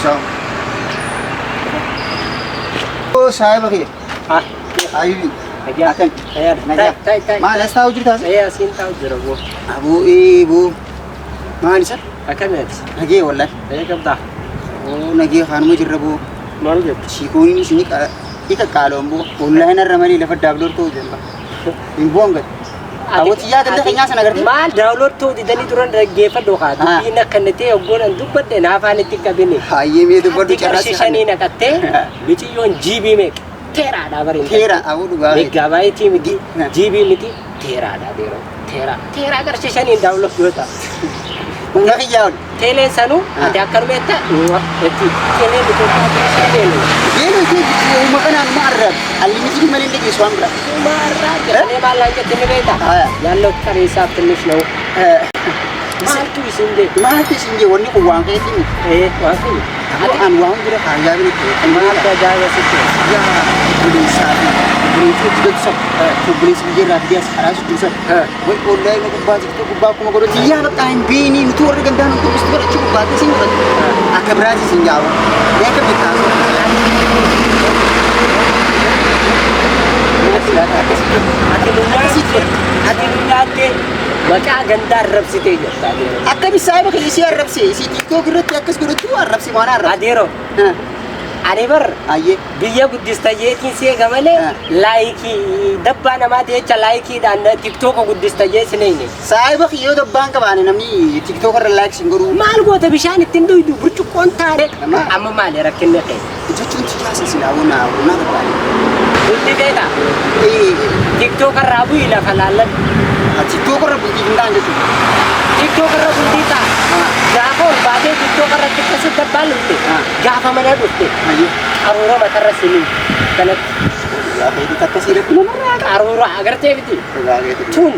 شام أوه شاي بخير أيوة أكن تاي ما لسه وجرت هذا إيه أسين تاو جربو أبو إيه أبو ما نسأل أكمل نجي والله إيه كبدا أوه نجي خانم جربو مال جب شيكوني سنيك إيك كالوم بو والله أنا رمالي لفت دابلور تو جنبا إن بونغ أبو تيجا كده خنيا سنة كده مال داولور تو دي دني تورن رجيفة دوخا دبينا كنتي أقول أن دبّد نافعني تكابيني هاي مي دبّد تكرر شيشاني نكتة بيجي يون جيبي ميك تيرا دابرين تيرا أبو دبّا ميك غاواي تي ميكي جيبي ميكي تيرا دابيرو تيرا كرر شيشاني داولور دوتا ما في جاود تيلين سانو أتى أكرميتا إتي تيلين بتوقع تيلين يلو تي ومكان معرض اللي نجي مالين لقي سوام برا معرض أنا بالله كتير بيتا يالله كريسة تنشلو ما تيسندي ما تيسندي وني كوان كيتين إيه وافي أبو أن وان برا خارجا بني ما تجاهل سكتي يا بني سافي بني تيجي تسب بني سبجي رافيا سراج تسب والله ما كباز كباز كم كرو تيجي هذا تاين بيني نتور كندان نتور بستور أشوف بعد سين بس أكبراج سينجاو ده كبيتاز hati dunia deh maka gandar rab si tejo akka bisa ba kali si arab si tiktok gurut yakas gurut tu arab si mana arab adero ane bar aye biya buddhista ye tin se gamale laiki dabba nama de cha laiki dan tiktok ko buddhista ye sine ne sai ba khiyo dabban ka bane namni tiktok ar like singuru mal go ta bishan tin do du burcu kontare amma male rakin ne kai jucun ci jasa silawuna na da bane buddhi beta tiktok ar rabu ila falalan tiktok ar buddhi ndan je tiktok ar buddhi ta gafo baade tiktok ar tikkas dabbal utte gafa mana utte aye arura matarasini kanat ya kai takasira kuma arura agarte biti tun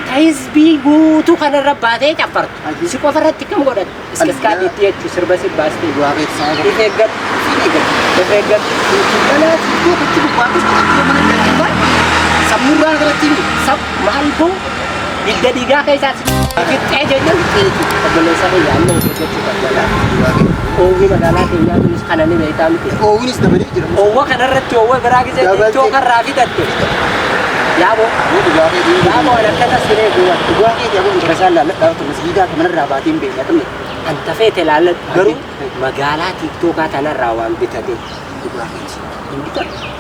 tais bi gutu kana rabate chafar si ko farat tikam godat iska diti chu sirbasi basti gua kai sa ifegat kana tiktok tu bagus tu mana samura galati sab malbo idda diga kai sa fit aja jan kabele sa ya no ke chu kala o gi madala te ya tulis kana ni be tam te oh ini sudah balik jero o wa kana ratto wa baragi je to kan rafi datte ya bo ana kana sire gua ke dia gua rasala la ta masjida kamar rabatin be ya tamne anta fete lalat garu magala tiktok kana rawan bitade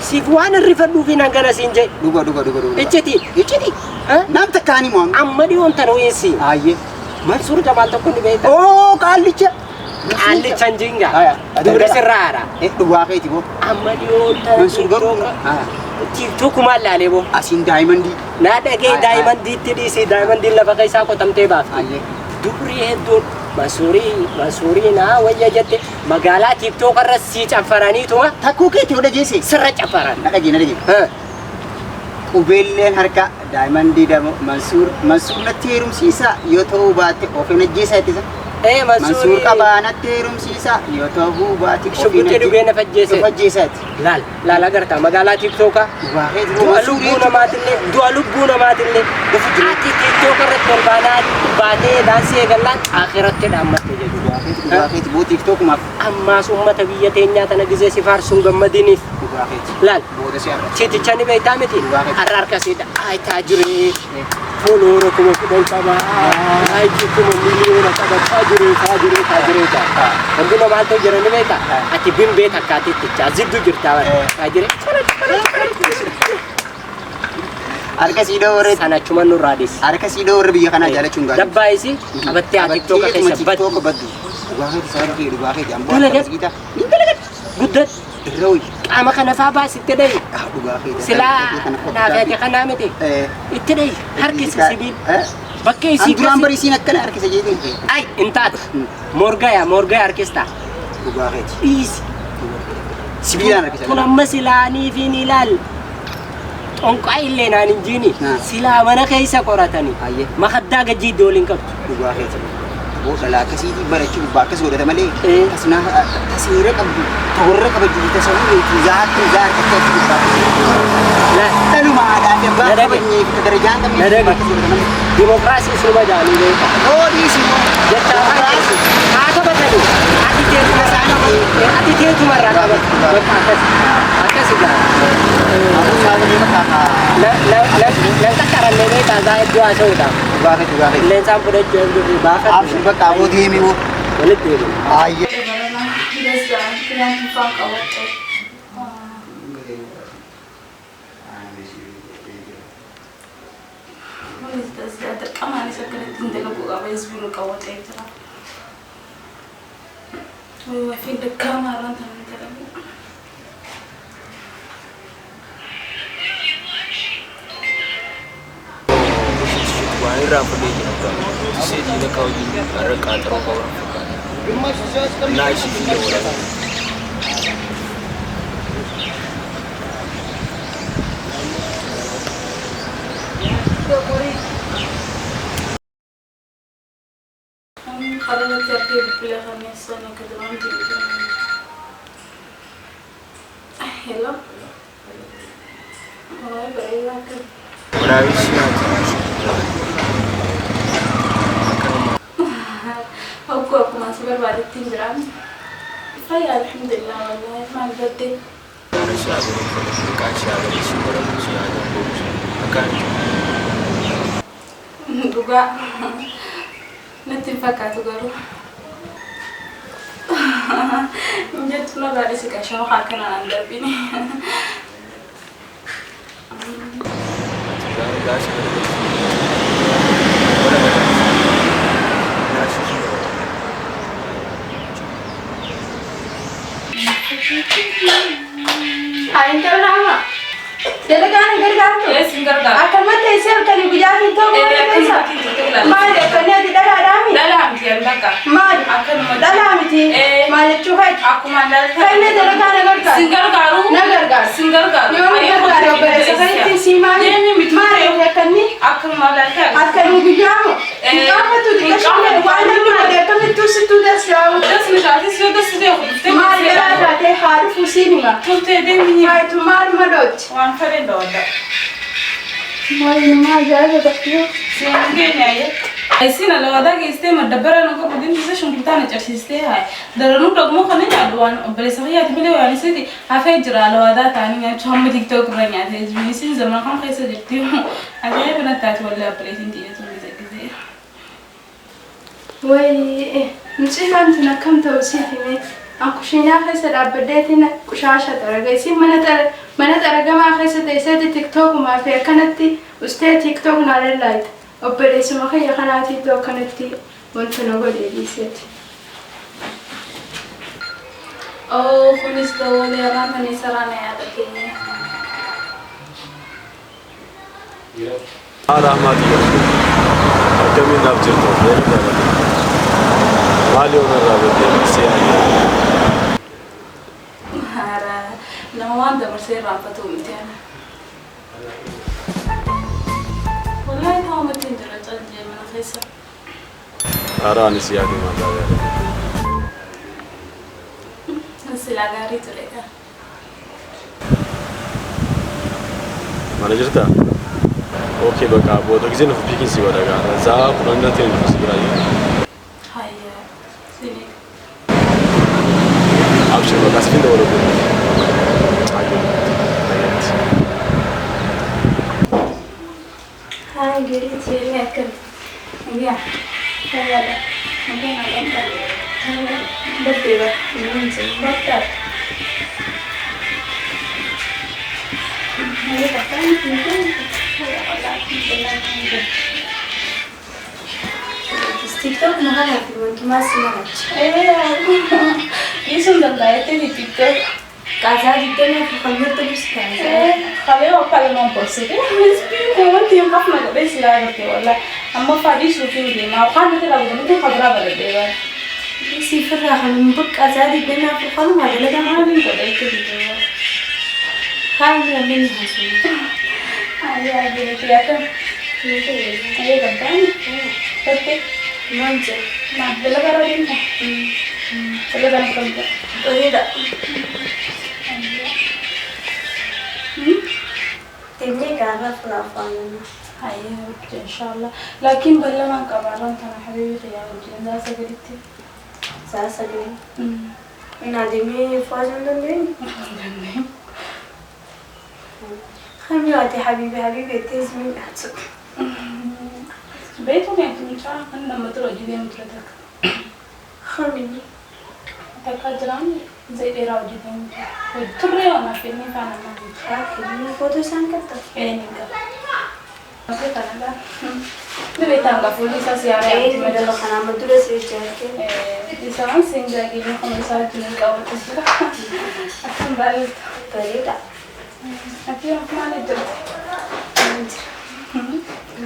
si buan rifadu fina gana sinje duga echeti nam takani mo amma di on taro yesi aye mansur jamal to kundi beta oh kalicha ali chanjinga dure serara duga ke tibo amma di on taro mansur garu tiktok kuma lale bo asin diamond di na dage diamond di tidi si diamond di la bakai sa ko tamte ba aye duri hedon masuri na waya jette magala tiktok arsi chafarani to takku ke tiyo da jese sirra chafaran naka gina dage kubellen harka diamond di da mansur na terum sisa yo to baate ofena jesa tisa mansur ka bana terum sisa yo to baate shubutte duge na fajjese lal agarta magala tiktok dualubuna matille ati tiktok arret bana baate danse galan akhirat ke damat je bu tiktok ma amma ummata biyya teenya tana gize sifar sun gammadini lal chiti chani baitameti arrar kasida ay tajri fuloro kuma kudan kama ay kuma miliyona kada tajri ta anduna mal to jere ne beta ati bimbe takati ticca ziddu jirta tajri arka sido ore sana cuma nur radis arka sido ore biya kana jala chunga dabba isi abatti tiktok ka sabbat tiktok baddu waxe saru ke waxe jambo kita guddat roy ama kana fa ba sitte dai sila na ga kana mete itte dai harkis sibil bakke isi duran bari sinak kana harkis jedi ay intat morga arkista waxe is sibilan harkis kuna masilani fi nilal onko ille nan injini sila mana kaisa qoratani makadda gaji dolin kab waxe bo sala kasi di barachu bakas goda male asna tasira kabdu torre kabdu tasawu tizat ka la tanu ma ada ke ba ni darajaan kami demokrasi semua jalan ini oh di semua jetta ka bata ati teetu marraa qaba bakka akkas gaa nan qaqqaranne beektaa gaa iddoo haasa'uudha qilleensaan fudhachuu hin jirru baafadhu bakka abootii himi walitti hidhu ayyee Kamu sekarang tinggal buka Facebook kau tera. Wah, film kamera tangan tera. Wahai rapi juga, sejak kau ini ada kantor kau rapikan. Naik sih dia orang. Kalau nanti aku bilang sana ke dalam tidur. Hello. Oh, baik aku. Berapa siapa? Aku masih berbalik tinggal. Saya alhamdulillah wallahi mangkati. Siapa yang kacau di sekolah siapa akan juga nanti pakai tu garu. Jadi tu nak ada sih kasih aku akan anda bini. Ain terlama. Jadi kan agar tu. Yes, enggak dah. Akan mati esok kali bijak itu. Mari kerana tidak ada kami. Dalam dia mereka. Mari Akan dalam itu. Mari cukai. aku mandal. Kerana jadi kan agar kan. Single garu. Nagar kan. Single garu. Yang nagar kan. Sekarang itu si mari. Mari akan ni. Aku mandal kan. Akan bijak. Kamu tu tidak boleh. Walau mana kami tu situ dah siapa. Das nicht alles so das dia. Mari ada teh harus usini mah. Tu te de mini. Mari tu mari madot. Wan kare doda. Mari mari jadi tak tu. Singenya ya. Aisina lawa da ke istema dabara no ko budin bisa shungkita na chasiste hai. Daranu to mo khane adwan bale sahiya tibile wa ni sidi afa jira lawa da tani ya chom TikTok ranya the bisin zaman kan kaisa jeti hu. Aja bana tat wala place ndi to bize. وي نسيت أنتنا كم توصيفي مي أكو شيء خيسة رابدتنا كشاشة ترى جيسي من ترى جماعة خيسة تيسات تيك توك وما فيها كانتي وستي تيك توك نار اللايت وبريس ما خي خناتي تو كانتي وانت نقول يديسات Oh, kunis daw le rana ni sarana ya takini. Rahmat ya. Kami nak cerita dia. Mali orang rakyat dia siapa? Hara, nawan da bersih rampa tu mutiara. Wallahi tahu mati indra tadi mana kaisa. Arani siapa mana dia? Silagari tu leka. Mana cerita? Okey baka, bodoh kisah nak bikin sih wadah kan? Zaa pulang nanti ni pasti berani. Haya, sini. Abshir baka spin dah orang pun. Ayo, ayat. هاي قريت لكن يا هلا ممكن أقول هلا بدي بقى ننزل بطل هلا بطل ممكن هلا والله تيك توك مهلا في ما سمعت Ini sudah dah itu di TikTok. كذا جدا في خلوة تبص Kalau kalau mau post itu, mesti kamu tiap kali nak besi lagi tu, wala. Amma fadi syuting dia, mau kan itu lagu itu khabra berada dia. سيفر راهم بك أزادي بينا في القلب هذا لقى Mana ni kau dah itu dia. هاي من هسون Ayah dia dia kan, ayah kan, tapi منزل nah bela kalau dia, bela kan kerja. وهذا تبني كذا فلافل Ayah insya Allah. Lakin bela man kabaran tanah habibi khiyam jiran dah segitu. مساسة نادمي فاجن دندين خمياتي حبيبي تزمين أحسن بيتهم يعني مش عارفة أنا لما تروح جديد متردك خميني تكادران زي دي راو جديد وتري أنا فيني فانا ما أكيد فوتو سانكتا إيه نيجا أصل كندا نبي تانغا فولي ساسيارة إيه مدلو خنا مدرس رجعتي di sana sehingga gini kalau saya cuma kau terus akan balik بريدة tapi yang mana itu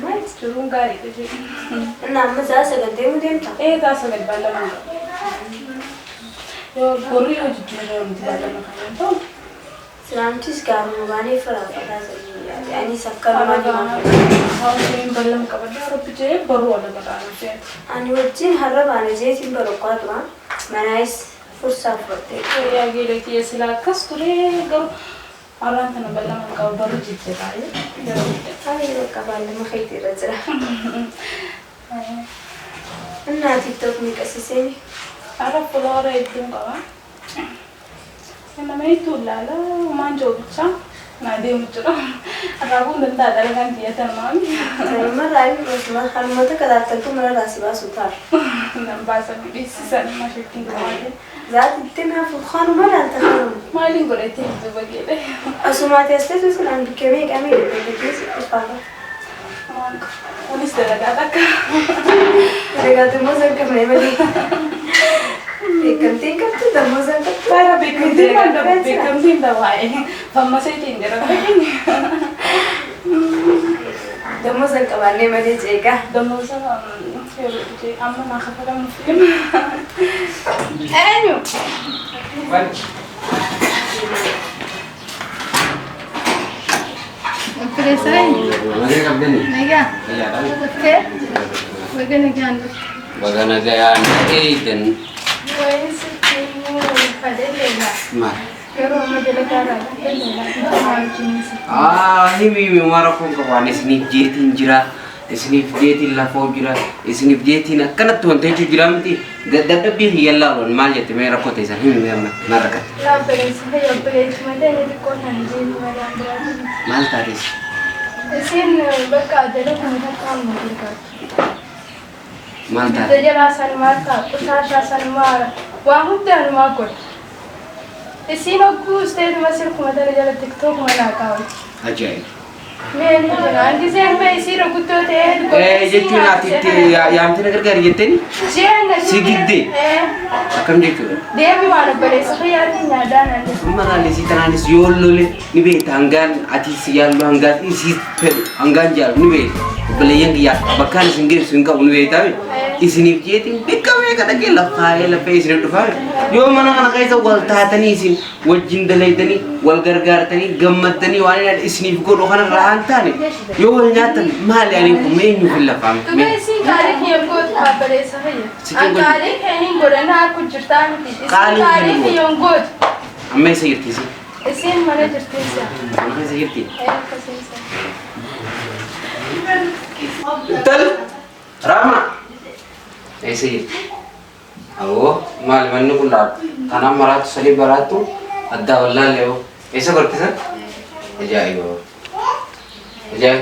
mas turun gari itu نعم مساسة قديم وديمتا dah sangat balik mana yo gori yo jujur yo balik mana tuh سلامتيس كانوا مباني فرق يعني سكر kalau ماني yang balik kabar rupi je baru ada kata sih أنا وجين هرب أنا جيت برقات ما منايس فرصة فرتي ya gila dia silakas kure gor orang tanah balik mana kau baru jujur aja هاي ركبان ما خيتي رجلا أنا تيك توك مكسسيني Arab pulau itu kawan. Namanya itu lala, manjo bica. Nah dia muncul. Aku benda ada kan dia teman. ما رايي بس ما خلمته كذا تكون من راسي باسوتار Bahasa Inggris sana masih tinggal aja. ذات التمها في الخان وما لا تخانم Maling boleh itu begini. أسمعت أستاذ سكر عند كمية كمية بس إفادة Unis dah kata kan. رجعت موزن كمان بدي كنتين كنت ده موزن كنت Para bikin tinda wae. Masih tinggal begini. ده موزن كمان ما دي جيكا Demo sama amma nak kata muslim. أنيو Bagana gaya dan ini memang aku kawan sini jetin jira sini jetin lafau jira sini jetin karena tuan teh jira mesti dadap dia hiala lon mal ya temera kota isa ini memang narakat mal taris mal taris السين أقول استيد مسيركم مثلا جل تيك توك ولا كاوي. ajaib. مين يجينا عندي زين ما يصير قلت له جتوا ناتي يا أنت نقدر كاري جتني سيجدي أكمل جتوا dia mana boleh sekali nyadana mana lesi tananis yolole ni be tanggan ati sial hanggan isi hanggan jal ni be belayang ya bahkan singgir singkau ni be tahu isini jeting bikawe kata gila file pe isini tu file yo mana kana kaisa wal tahatani isin wajin dalai tani wal gargar tani gammat tani wani ad isini ko do kana rahan tani yo wal nyatan mal yani ko menu fil fam me si kare ki ko boleh sekali an kare kani gorana aku cerita ni kare ki yang god amme sayirti si isin mana cerita sih amme sayirti tal rama ऐसे आओ माल मन्नू को लाट खाना मरात सली बरातू अद्दा वल्ला ले वो ऐसा करते सर जाएगा जाए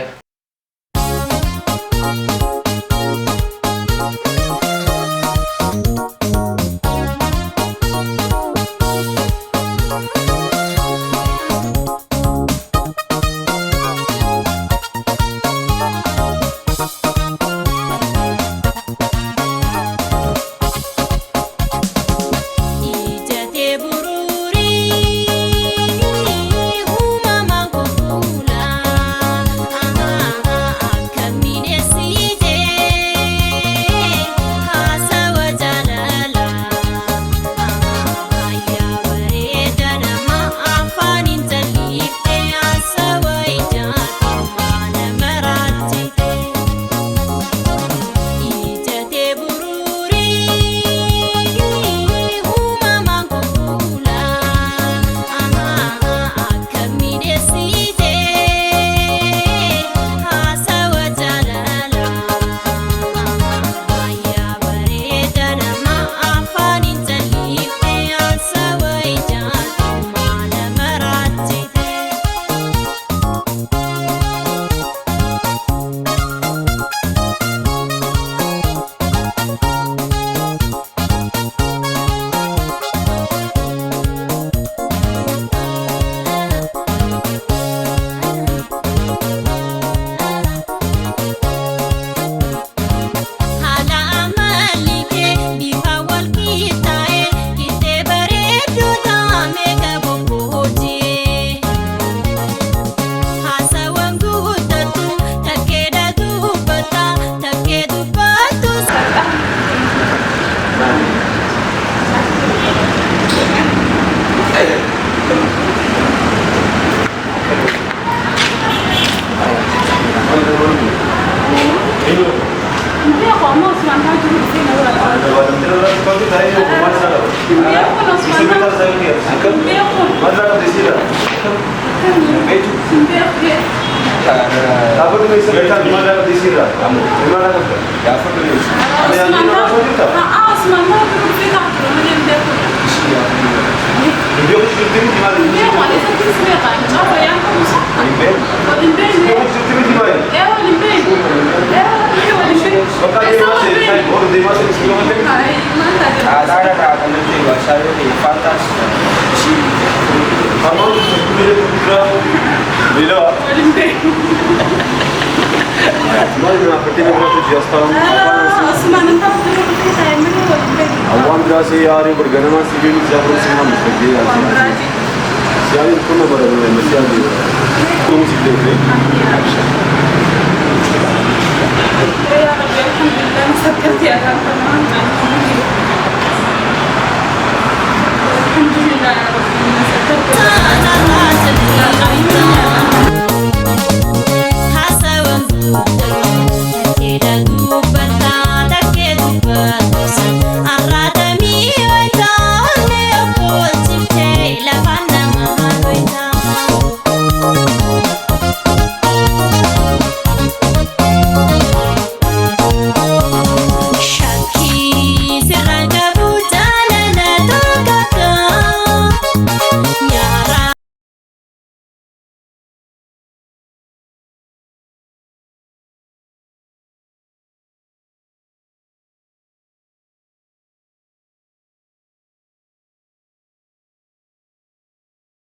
بيكون ماذا قد يصير؟ Beju. بيكون Apa tu bisa kita di mana di sini? Kamu di mana kan? Ya apa tu? Ada yang di mana saja tak? اسمع ما بيكون في تحت مليون بيكون Dia mesti di mana? بيكون إذا كنت سمعت عن جابا يعني صح Di والبين Dia mesti di mana? ايه والبين ايه والبين Maka dia masih saya baru dia masih di kilometer. هاي ما تدري Ada akan nanti bahasa ini fantas. Kamu boleh putra bila والبين Cuma nak pergi berapa jauh sekarang? اسمع انت بتقول في تعملوا والبين Awam berasa hari berganama sih ni siapa sih nama mesti dia. Siapa itu nama baru mesti dia. Kamu sih deh. يا رب الحمد لله مسكرت يا رب